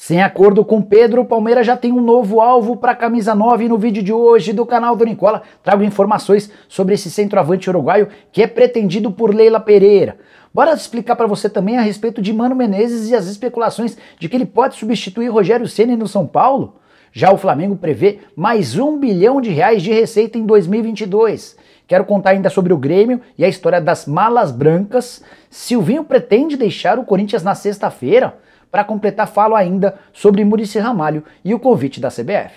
Sem acordo com Pedro, o Palmeiras já tem um novo alvo para a camisa 9 e no vídeo de hoje do canal do Nicola trago informações sobre esse centroavante uruguaio que é pretendido por Leila Pereira. Bora explicar para você também a respeito de Mano Menezes e as especulações de que ele pode substituir Rogério Ceni no São Paulo? Já o Flamengo prevê mais R$1 bilhão de receita em 2022. Quero contar ainda sobre o Grêmio e a história das malas brancas. Silvinho pretende deixar o Corinthians na sexta-feira. Para completar, falo ainda sobre Muricy Ramalho e o convite da CBF.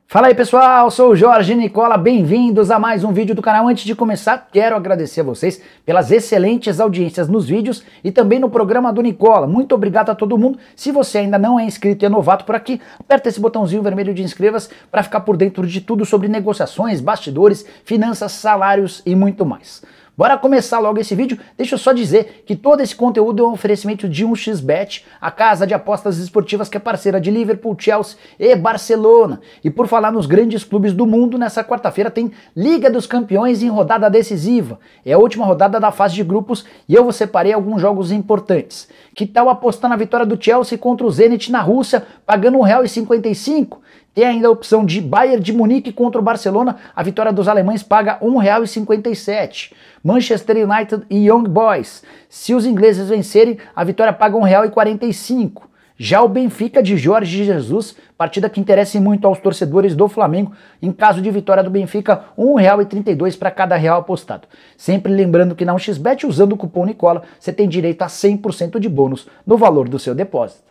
Fala aí pessoal, sou o Jorge Nicola, bem-vindos a mais um vídeo do canal. Antes de começar, quero agradecer a vocês pelas excelentes audiências nos vídeos e também no programa do Nicola. Muito obrigado a todo mundo. Se você ainda não é inscrito e é novato por aqui, aperta esse botãozinho vermelho de inscreva-se para ficar por dentro de tudo sobre negociações, bastidores, finanças, salários e muito mais. Bora começar logo esse vídeo. Deixa eu só dizer que todo esse conteúdo é um oferecimento de 1xBet, a casa de apostas esportivas que é parceira de Liverpool, Chelsea e Barcelona. E por falar nos grandes clubes do mundo, nessa quarta-feira tem Liga dos Campeões em rodada decisiva. É a última rodada da fase de grupos e eu separei alguns jogos importantes. Que tal apostar na vitória do Chelsea contra o Zenit na Rússia, pagando R$1,55? Tem ainda a opção de Bayern de Munique contra o Barcelona, a vitória dos alemães paga R$1,57. Manchester United e Young Boys, se os ingleses vencerem, a vitória paga R$1,45. Já o Benfica de Jorge Jesus, partida que interessa muito aos torcedores do Flamengo, em caso de vitória do Benfica, R$1,32 para cada real apostado. Sempre lembrando que na 1xBet, usando o cupom Nicola, você tem direito a 100% de bônus no valor do seu depósito.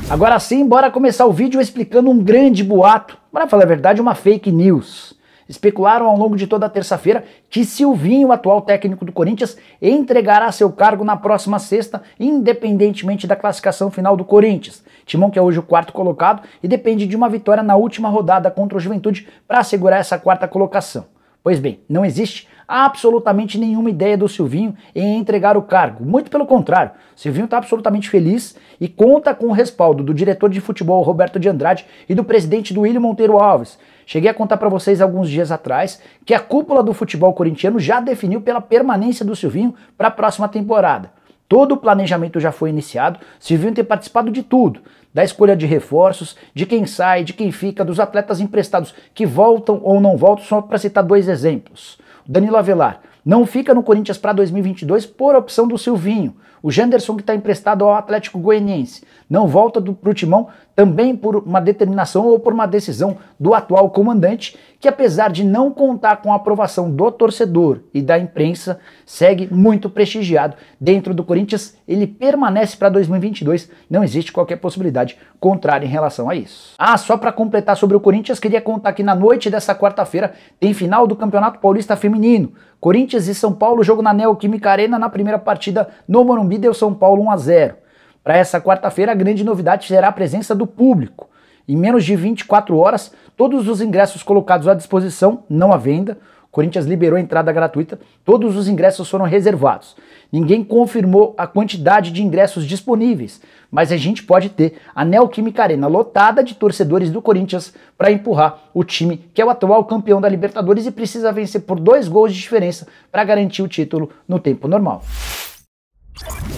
Agora sim, bora começar o vídeo explicando um grande boato, para falar a verdade, uma fake news. Especularam ao longo de toda a terça-feira que Silvinho, o atual técnico do Corinthians, entregará seu cargo na próxima sexta, independentemente da classificação final do Corinthians. Timão que é hoje o quarto colocado e depende de uma vitória na última rodada contra o Juventude para assegurar essa quarta colocação. Pois bem, não existe absolutamente nenhuma ideia do Silvinho em entregar o cargo. Muito pelo contrário, Silvinho está absolutamente feliz e conta com o respaldo do diretor de futebol Roberto de Andrade e do presidente do Willian Monteiro Alves. Cheguei a contar para vocês alguns dias atrás que a cúpula do futebol corintiano já definiu pela permanência do Silvinho para a próxima temporada. Todo o planejamento já foi iniciado, Silvinho tem participado de tudo, da escolha de reforços, de quem sai, de quem fica, dos atletas emprestados que voltam ou não voltam, só para citar dois exemplos. O Danilo Avelar não fica no Corinthians para 2022 por opção do Silvinho. O Janderson, que está emprestado ao Atlético Goianiense, não volta para o Timão também por uma determinação ou por uma decisão do atual comandante, que apesar de não contar com a aprovação do torcedor e da imprensa, segue muito prestigiado dentro do Corinthians. Ele permanece para 2022, não existe qualquer possibilidade contrária em relação a isso. Só para completar sobre o Corinthians, queria contar que na noite dessa quarta-feira tem final do Campeonato Paulista Feminino. Corinthians e São Paulo, jogo na Neoquímica Arena, na primeira partida no Morumbi deu São Paulo 1-0. Para essa quarta-feira, a grande novidade será a presença do público. Em menos de 24 horas, todos os ingressos colocados à disposição, não à venda. O Corinthians liberou a entrada gratuita, todos os ingressos foram reservados. Ninguém confirmou a quantidade de ingressos disponíveis, mas a gente pode ter a Neoquímica Arena lotada de torcedores do Corinthians para empurrar o time que é o atual campeão da Libertadores e precisa vencer por 2 gols de diferença para garantir o título no tempo normal.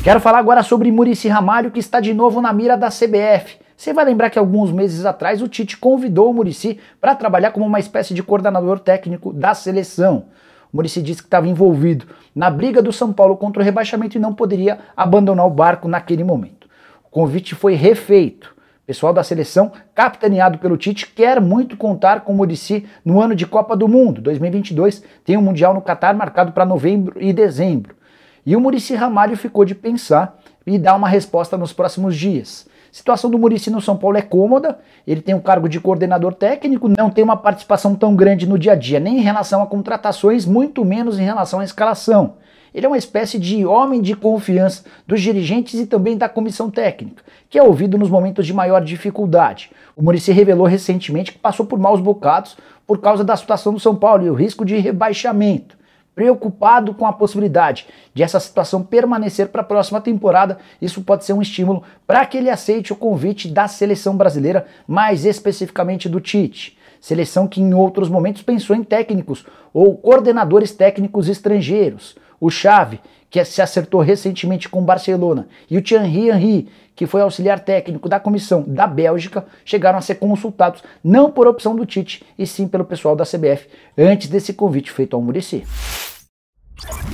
Quero falar agora sobre Muricy Ramalho, que está de novo na mira da CBF. Você vai lembrar que alguns meses atrás o Tite convidou o Muricy para trabalhar como uma espécie de coordenador técnico da seleção. O Muricy disse que estava envolvido na briga do São Paulo contra o rebaixamento e não poderia abandonar o barco naquele momento. O convite foi refeito. O pessoal da seleção, capitaneado pelo Tite, quer muito contar com o Muricy no ano de Copa do Mundo. 2022 tem um Mundial no Catar marcado para novembro e dezembro. E o Muricy Ramalho ficou de pensar e dar uma resposta nos próximos dias. A situação do Muricy no São Paulo é cômoda, ele tem o cargo de coordenador técnico, não tem uma participação tão grande no dia a dia, nem em relação a contratações, muito menos em relação à escalação. Ele é uma espécie de homem de confiança dos dirigentes e também da comissão técnica, que é ouvido nos momentos de maior dificuldade. O Muricy revelou recentemente que passou por maus bocados por causa da situação do São Paulo e o risco de rebaixamento. Preocupado com a possibilidade de essa situação permanecer para a próxima temporada, isso pode ser um estímulo para que ele aceite o convite da seleção brasileira, mais especificamente do Tite. seleção que em outros momentos pensou em técnicos ou coordenadores técnicos estrangeiros. O Xavi, que se acertou recentemente com o Barcelona, e o Thierry Henry, que foi auxiliar técnico da comissão da Bélgica, chegaram a ser consultados não por opção do Tite, e sim pelo pessoal da CBF, antes desse convite feito ao Muricy.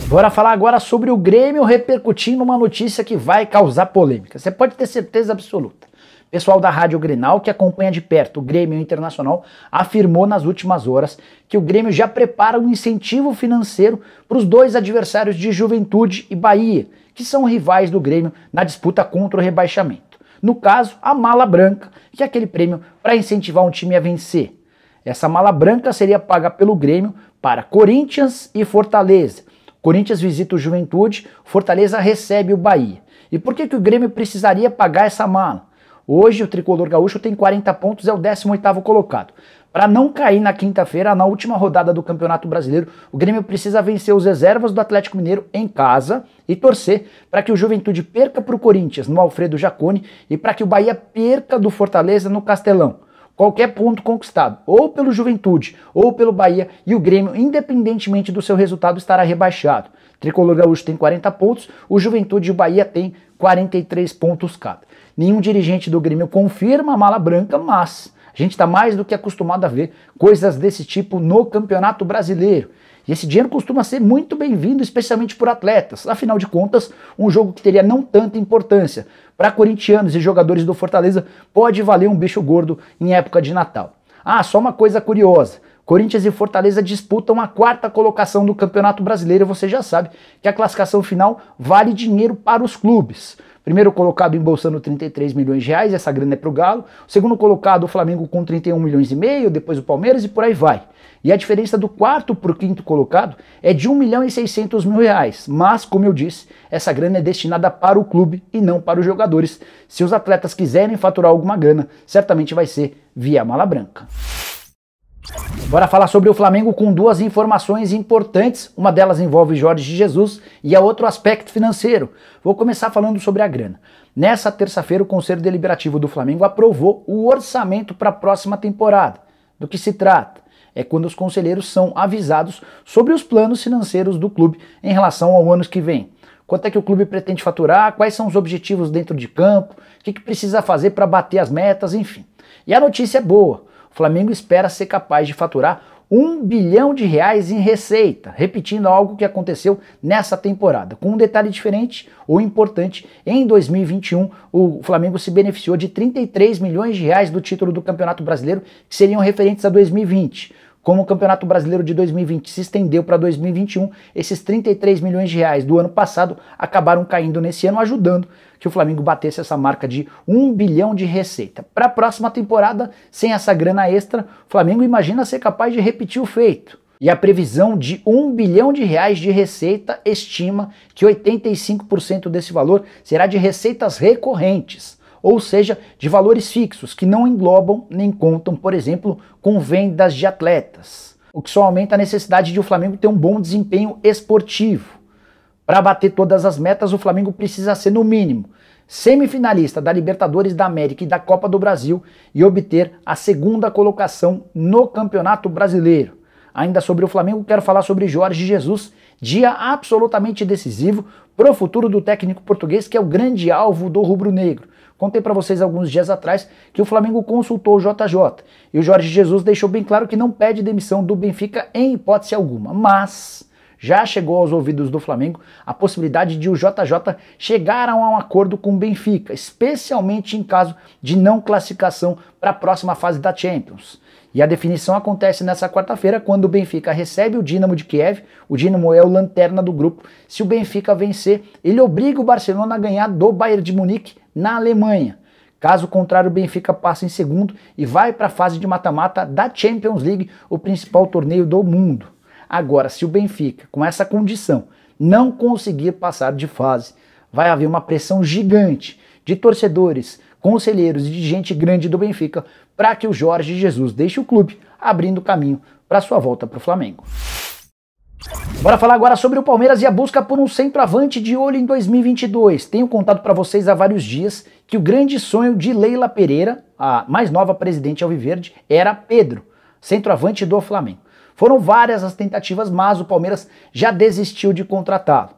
Bora falar agora sobre o Grêmio repercutindo uma notícia que vai causar polêmica. Você pode ter certeza absoluta. O pessoal da Rádio Grenal, que acompanha de perto o Grêmio Internacional, afirmou nas últimas horas que o Grêmio já prepara um incentivo financeiro para os dois adversários de Juventude e Bahia, que são rivais do Grêmio na disputa contra o rebaixamento. No caso, a mala branca, que é aquele prêmio para incentivar um time a vencer. Essa mala branca seria paga pelo Grêmio para Corinthians e Fortaleza. Corinthians visita o Juventude, Fortaleza recebe o Bahia. E por que o Grêmio precisaria pagar essa mala? Hoje o tricolor gaúcho tem 40 pontos, é o 18º colocado. Para não cair na quinta-feira, na última rodada do Campeonato Brasileiro, o Grêmio precisa vencer os reservas do Atlético Mineiro em casa e torcer para que o Juventude perca para o Corinthians no Alfredo Jaconi e para que o Bahia perca do Fortaleza no Castelão. Qualquer ponto conquistado, ou pelo Juventude, ou pelo Bahia, e o Grêmio, independentemente do seu resultado, estará rebaixado. O tricolor gaúcho tem 40 pontos, o Juventude e o Bahia têm 43 pontos cada. Nenhum dirigente do Grêmio confirma a mala branca, mas a gente está mais do que acostumado a ver coisas desse tipo no Campeonato Brasileiro. E esse dinheiro costuma ser muito bem-vindo, especialmente por atletas. Afinal de contas, um jogo que teria não tanta importância para corintianos e jogadores do Fortaleza pode valer um bicho gordo em época de Natal. Ah, só uma coisa curiosa. Corinthians e Fortaleza disputam a 4ª colocação do Campeonato Brasileiro. Você já sabe que a classificação final vale dinheiro para os clubes. Primeiro colocado embolsando 33 milhões de reais, essa grana é para o Galo. O segundo colocado, o Flamengo, com 31 milhões e meio, depois o Palmeiras e por aí vai. E a diferença do 4º para o 5º colocado é de 1 milhão e 600 mil reais. Mas, como eu disse, essa grana é destinada para o clube e não para os jogadores. Se os atletas quiserem faturar alguma grana, certamente vai ser via mala branca. Bora falar sobre o Flamengo com duas informações importantes. Uma delas envolve Jorge Jesus e a outra o aspecto financeiro. Vou começar falando sobre a grana. Nessa terça-feira, o Conselho Deliberativo do Flamengo aprovou o orçamento para a próxima temporada. Do que se trata? É quando os conselheiros são avisados sobre os planos financeiros do clube em relação ao ano que vem. Quanto é que o clube pretende faturar, quais são os objetivos dentro de campo, o que precisa fazer para bater as metas, enfim. E a notícia é boa. O Flamengo espera ser capaz de faturar 1 bilhão de reais em receita, repetindo algo que aconteceu nessa temporada. Com um detalhe diferente ou importante, em 2021 o Flamengo se beneficiou de 33 milhões de reais do título do Campeonato Brasileiro, que seriam referentes a 2020. Como o Campeonato Brasileiro de 2020 se estendeu para 2021, esses 33 milhões de reais do ano passado acabaram caindo nesse ano, ajudando que o Flamengo batesse essa marca de 1 bilhão de receita. Para a próxima temporada, sem essa grana extra, o Flamengo imagina ser capaz de repetir o feito. E a previsão de 1 bilhão de reais de receita estima que 85% desse valor será de receitas recorrentes, ou seja, de valores fixos, que não englobam nem contam, por exemplo, com vendas de atletas. O que só aumenta a necessidade de o Flamengo ter um bom desempenho esportivo. Para bater todas as metas, o Flamengo precisa ser, no mínimo, semifinalista da Libertadores da América e da Copa do Brasil e obter a 2ª colocação no Campeonato Brasileiro. Ainda sobre o Flamengo, quero falar sobre Jorge Jesus, dia absolutamente decisivo para o futuro do técnico português, que é o grande alvo do rubro-negro. Contei para vocês alguns dias atrás que o Flamengo consultou o JJ e o Jorge Jesus deixou bem claro que não pede demissão do Benfica em hipótese alguma, mas já chegou aos ouvidos do Flamengo a possibilidade de o JJ chegar a um acordo com o Benfica, especialmente em caso de não classificação para a próxima fase da Champions. E a definição acontece nessa quarta-feira, quando o Benfica recebe o Dinamo de Kiev. O Dinamo é o lanterna do grupo. Se o Benfica vencer, ele obriga o Barcelona a ganhar do Bayern de Munique na Alemanha. Caso contrário, o Benfica passa em segundo e vai para a fase de mata-mata da Champions League, o principal torneio do mundo. Agora, se o Benfica, com essa condição, não conseguir passar de fase, vai haver uma pressão gigante de torcedores, conselheiros e de gente grande do Benfica para que o Jorge Jesus deixe o clube, abrindo caminho para sua volta para o Flamengo. Bora falar agora sobre o Palmeiras e a busca por um centroavante de olho em 2022. Tenho contado para vocês há vários dias que o grande sonho de Leila Pereira, a mais nova presidente alviverde, era Pedro. centroavante do Flamengo. Foram várias as tentativas, mas o Palmeiras já desistiu de contratá-lo.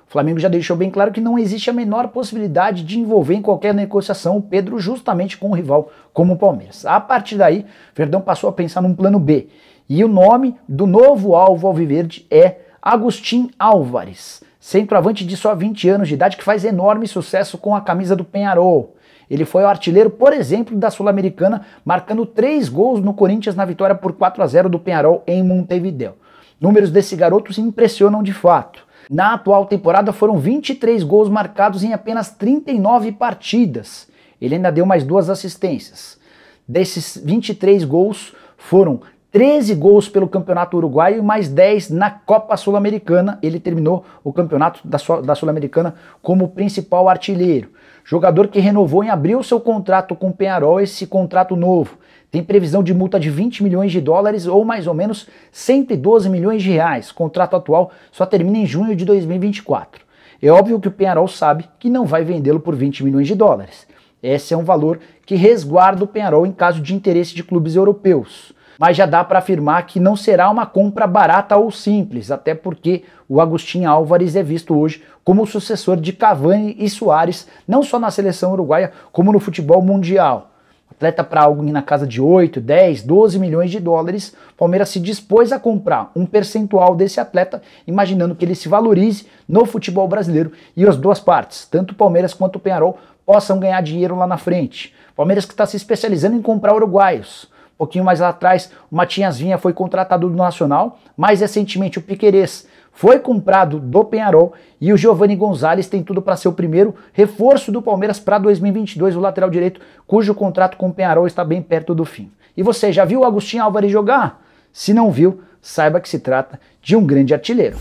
O Flamengo já deixou bem claro que não existe a menor possibilidade de envolver em qualquer negociação o Pedro justamente com um rival como o Palmeiras. A partir daí, Verdão passou a pensar num plano B. E o nome do novo alvo alviverde é Agustín Álvares, centroavante de só 20 anos de idade que faz enorme sucesso com a camisa do Peñarol. Ele foi o artilheiro, por exemplo, da Sul-Americana, marcando 3 gols no Corinthians na vitória por 4-0 do Peñarol em Montevideo. Números desse garoto se impressionam de fato. Na atual temporada foram 23 gols marcados em apenas 39 partidas. Ele ainda deu mais 2 assistências. Desses 23 gols, foram 13 gols pelo Campeonato Uruguaio e mais 10 na Copa Sul-Americana. Ele terminou o campeonato da Sul-Americana como principal artilheiro. Jogador que renovou em abril seu contrato com o Peñarol, esse contrato novo. Tem previsão de multa de 20 milhões de dólares ou mais ou menos 112 milhões de reais. O contrato atual só termina em junho de 2024. É óbvio que o Peñarol sabe que não vai vendê-lo por 20 milhões de dólares. Esse é um valor que resguarda o Peñarol em caso de interesse de clubes europeus. Mas já dá para afirmar que não será uma compra barata ou simples, até porque o Agustín Álvares é visto hoje como o sucessor de Cavani e Suárez, não só na seleção uruguaia, como no futebol mundial. Atleta para algo na casa de 8, 10, 12 milhões de dólares, o Palmeiras se dispôs a comprar um percentual desse atleta, imaginando que ele se valorize no futebol brasileiro e as duas partes, tanto o Palmeiras quanto o Peñarol, possam ganhar dinheiro lá na frente. Palmeiras que está se especializando em comprar uruguaios. Um pouquinho mais lá atrás, o Matias Vinha foi contratado do Nacional, mais recentemente o Piquerez foi comprado do Peñarol e o Giovanni Gonzalez tem tudo para ser o primeiro reforço do Palmeiras para 2022, o lateral direito, cujo contrato com o Peñarol está bem perto do fim. E você já viu o Agustín Álvares jogar? Se não viu, saiba que se trata de um grande artilheiro.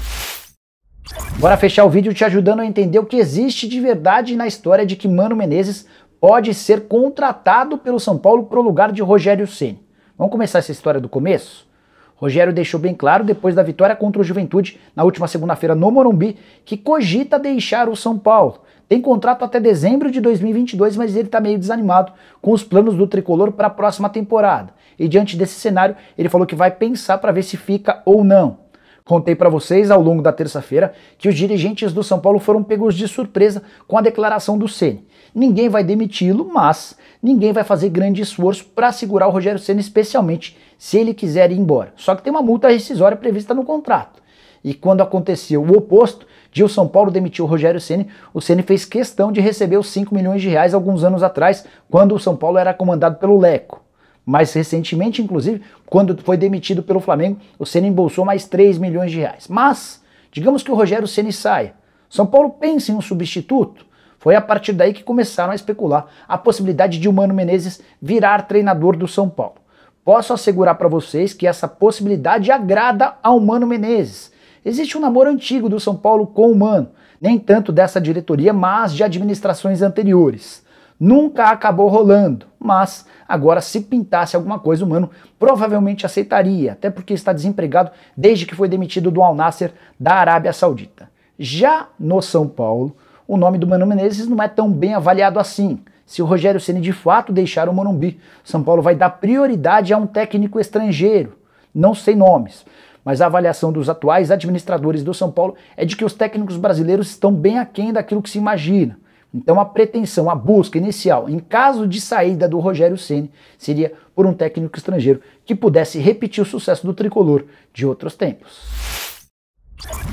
Bora fechar o vídeo te ajudando a entender o que existe de verdade na história de que Mano Menezes pode ser contratado pelo São Paulo para o lugar de Rogério Ceni. Vamos começar essa história do começo? Rogério deixou bem claro, depois da vitória contra o Juventude, na última segunda-feira no Morumbi, que cogita deixar o São Paulo. Tem contrato até dezembro de 2022, mas ele está meio desanimado com os planos do tricolor para a próxima temporada. E diante desse cenário, ele falou que vai pensar para ver se fica ou não. Contei para vocês ao longo da terça-feira que os dirigentes do São Paulo foram pegos de surpresa com a declaração do Ceni. Ninguém vai demiti-lo, mas ninguém vai fazer grande esforço para segurar o Rogério Ceni, especialmente se ele quiser ir embora. Só que tem uma multa rescisória prevista no contrato. E quando aconteceu o oposto, de o São Paulo demitir o Rogério Ceni, o Ceni fez questão de receber os 5 milhões de reais alguns anos atrás, quando o São Paulo era comandado pelo Leco. Mais recentemente, inclusive, quando foi demitido pelo Flamengo, o Ceni embolsou mais 3 milhões de reais. Mas, digamos que o Rogério Ceni saia. São Paulo pensa em um substituto. Foi a partir daí que começaram a especular a possibilidade de o Mano Menezes virar treinador do São Paulo. Posso assegurar para vocês que essa possibilidade agrada ao Mano Menezes. Existe um namoro antigo do São Paulo com o Mano, nem tanto dessa diretoria, mas de administrações anteriores. Nunca acabou rolando, mas agora se pintasse alguma coisa o Mano provavelmente aceitaria, até porque está desempregado desde que foi demitido do Al Nassr da Arábia Saudita. Já no São Paulo, o nome do Mano Menezes não é tão bem avaliado assim. Se o Rogério Ceni de fato deixar o Morumbi, São Paulo vai dar prioridade a um técnico estrangeiro. Não sei nomes, mas a avaliação dos atuais administradores do São Paulo é de que os técnicos brasileiros estão bem aquém daquilo que se imagina. Então a pretensão, a busca inicial, em caso de saída do Rogério Ceni, seria por um técnico estrangeiro que pudesse repetir o sucesso do tricolor de outros tempos.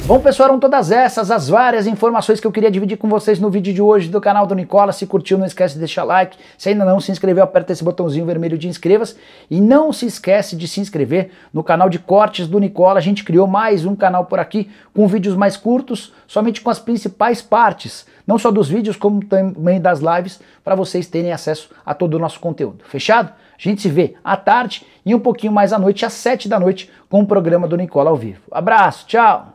Bom, pessoal, eram todas essas as várias informações que eu queria dividir com vocês no vídeo de hoje do canal do Nicola. Se curtiu, não esquece de deixar like. Se ainda não se inscreveu, aperta esse botãozinho vermelho de inscreva-se. E não se esquece de se inscrever no canal de cortes do Nicola. A gente criou mais um canal por aqui com vídeos mais curtos, somente com as principais partes, não só dos vídeos, como também das lives, para vocês terem acesso a todo o nosso conteúdo. Fechado? A gente se vê à tarde e um pouquinho mais à noite, às 7 da noite, com o programa do Nicola ao vivo. Abraço, tchau!